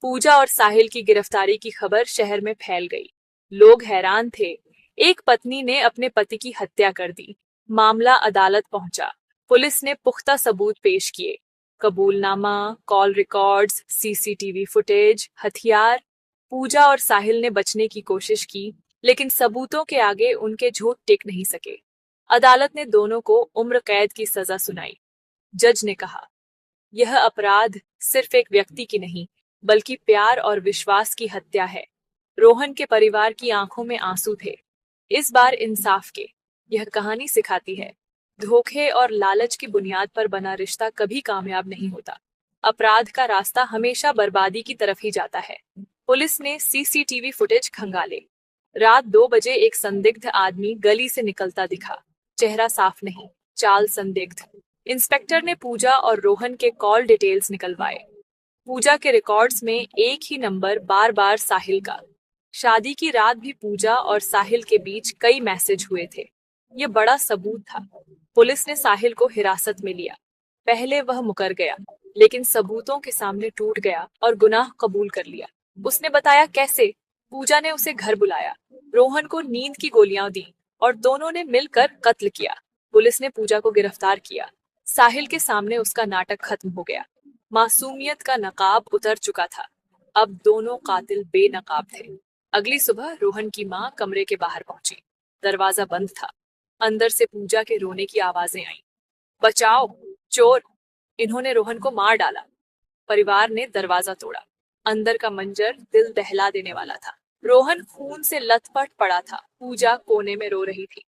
पूजा और साहिल की गिरफ्तारी की खबर शहर में फैल गई। लोग हैरान थे। एक पत्नी ने अपने पति की हत्या कर दी। मामला अदालत पहुंचा। पुलिस ने पुख्ता सबूत पेश किए। कबूलनामा, कॉल रिकॉर्ड्स, सीसीटीवी फुटेज, हथियार। पूजा और साहिल ने बचने की कोशिश की, लेकिन सबूतों के आगे उनके झूठ टिक नहीं सके। अदालत ने दोनों को उम्र कैद की सजा सुनाई। जज ने कहा, यह अपराध सिर्फ एक व्यक्ति की नहीं, बल्कि प्यार और विश्वास की हत्या है। रोहन के परिवार की आंखों में आंसू थे। इस बार इंसाफ के। यह कहानी सिखाती है, धोखे और लालच की बुनियाद पर बना रिश्ता कभी कामयाब नहीं होता। अपराध का रास्ता हमेशा बर्बादी की तरफ ही जाता है। पुलिस ने सीसीटीवी फुटेज खंगाले। रात 2 बजे एक संदिग्ध आदमी गली से निकलता दिखा। चेहरा साफ नहीं, चाल संदिग्ध। इंस्पेक्टर ने पूजा और रोहन के कॉल डिटेल्स निकलवाए। पूजा के रिकॉर्ड्स में एक ही नंबर बार बार साहिल का। शादी की रात भी पूजा और साहिल के बीच कई मैसेज हुए थे। ये बड़ा सबूत था। पुलिस ने साहिल को हिरासत में लिया। पहले वह मुकर गया, लेकिन सबूतों के सामने टूट गया और गुनाह कबूल कर लिया। उसने बताया कैसे। पूजा ने उसे घर बुलाया, रोहन को नींद की गोलियां दी और दोनों ने मिलकर कत्ल किया। पुलिस ने पूजा को गिरफ्तार किया। साहिल के सामने उसका नाटक खत्म हो गया। मासूमियत का नकाब उतर चुका था। अब दोनों कातिल बेनकाब थे। अगली सुबह रोहन की मां कमरे के बाहर पहुंची। दरवाजा बंद था। अंदर से पूजा के रोने की आवाजें आईं। बचाओ, चोर! इन्होंने रोहन को मार डाला। परिवार ने दरवाजा तोड़ा। अंदर का मंजर दिल दहला देने वाला था। रोहन खून से लथपथ पड़ा था। पूजा कोने में रो रही थी।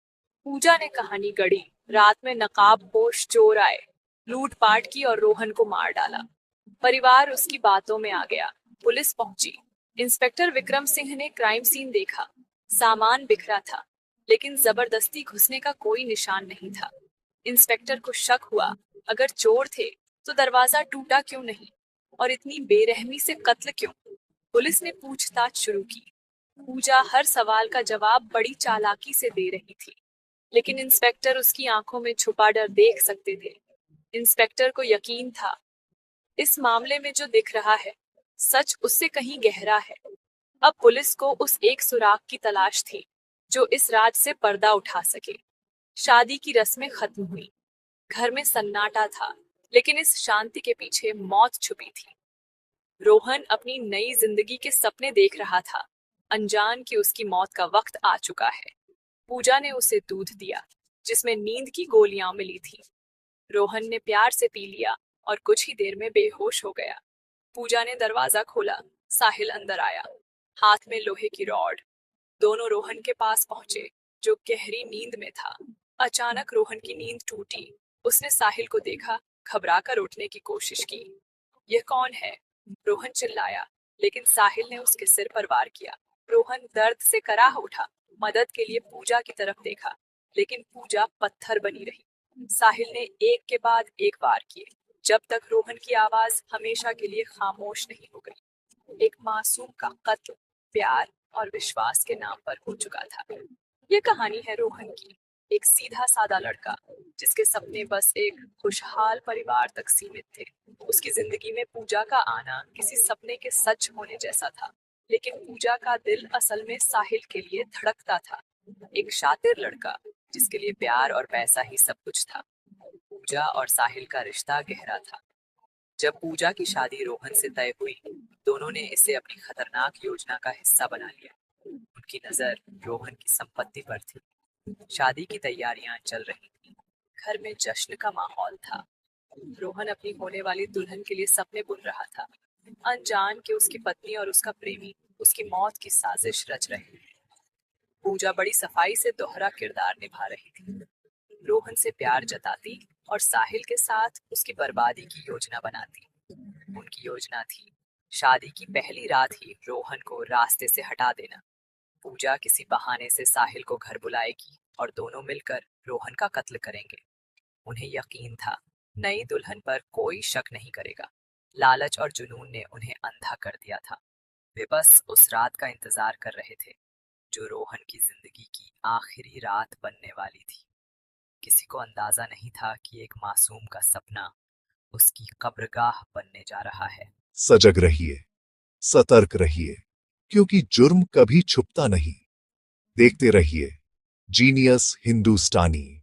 पूजा ने कहानी गढ़ी। रात में नकाबपोश चोर आए, लूटपाट की और रोहन को मार डाला। परिवार उसकी बातों में आ गया। पुलिस पहुंची। इंस्पेक्टर विक्रम सिंह ने क्राइम सीन देखा। सामान बिखरा था, लेकिन जबरदस्ती घुसने का कोई निशान नहीं था। इंस्पेक्टर को शक हुआ, अगर चोर थे तो दरवाजा टूटा क्यों नहीं, और इतनी बेरहमी से कत्ल क्यों? पुलिस ने पूछताछ शुरू की। पूजा हर सवाल का जवाब बड़ी चालाकी से दे रही थी, लेकिन इंस्पेक्टर उसकी आंखों में छुपा डर देख सकते थे। इंस्पेक्टर को यकीन था, इस मामले में जो दिख रहा है, सच उससे कहीं गहरा है। अब पुलिस को उस एक सुराग की तलाश थी, जो इस राज से पर्दा उठा सके। शादी की रस्में खत्म हुई। घर में सन्नाटा था, लेकिन इस शांति के पीछे मौत छुपी थी। रोहन अपनी नई जिंदगी के सपने देख रहा था, अनजान कि उसकी मौत का वक्त आ चुका है। पूजा ने उसे दूध दिया, जिसमें नींद की गोलियां मिली थी। रोहन ने प्यार से पी लिया और कुछ ही देर में बेहोश हो गया। पूजा ने दरवाजा खोला। साहिल अंदर आया, हाथ में लोहे की रॉड। दोनों रोहन के पास पहुंचे, जो गहरी नींद में था। अचानक रोहन की नींद टूटी। उसने साहिल को देखा, घबरा कर उठने की कोशिश की। यह कौन है? रोहन चिल्लाया, लेकिन साहिल ने उसके सिर पर वार किया। रोहन दर्द से कराह उठा। मदद के लिए पूजा की तरफ देखा, लेकिन पूजा पत्थर बनी रही। साहिल ने एक के बाद एक वार किए, जब तक रोहन की आवाज हमेशा के लिए खामोश नहीं हो गई। एक मासूम का कत्ल प्यार और विश्वास के नाम पर हो चुका था। ये कहानी है रोहन की, एक सीधा साधा लड़का जिसके सपने बस एक खुशहाल परिवार तक सीमित थे। उसकी जिंदगी में पूजा का आना किसी सपने के सच होने जैसा था, लेकिन पूजा का दिल असल में साहिल के लिए धड़कता था। एक शातिर लड़का जिसके लिए प्यार और पैसा ही सब कुछ था। पूजा और साहिल का रिश्ता गहरा था। जब पूजा की शादी रोहन से तय हुई, दोनों ने इसे अपनी खतरनाक योजना का हिस्सा बना लिया। उनकी नजर रोहन की संपत्ति पर थी। शादी की तैयारियां चल रही थी। घर में जश्न का माहौल था। रोहन अपनी होने वाली दुल्हन के लिए सपने बुन रहा था, अनजान कि उसकी पत्नी और उसका प्रेमी उसकी मौत की साजिश रच रहे थे। पूजा बड़ी सफाई से दोहरा किरदार निभा रही थी। रोहन से प्यार जताती और साहिल के साथ उसकी बर्बादी की योजना बनाती। उनकी योजना थी शादी की पहली रात ही रोहन को रास्ते से हटा देना। पूजा किसी बहाने से साहिल को घर बुलाएगी और दोनों मिलकर रोहन का कत्ल करेंगे। उन्हें यकीन था, नई दुल्हन पर कोई शक नहीं करेगा। लालच और जुनून ने उन्हें अंधा कर दिया था। वे बस उस रात का इंतजार कर रहे थे, जो रोहन की जिंदगी की आखिरी रात बनने वाली थी। किसी को अंदाजा नहीं था कि एक मासूम का सपना उसकी कब्रगाह बनने जा रहा है। सजग रहिए, सतर्क रहिए, क्योंकि जुर्म कभी छुपता नहीं। देखते रहिए जीनियस हिंदुस्तानी।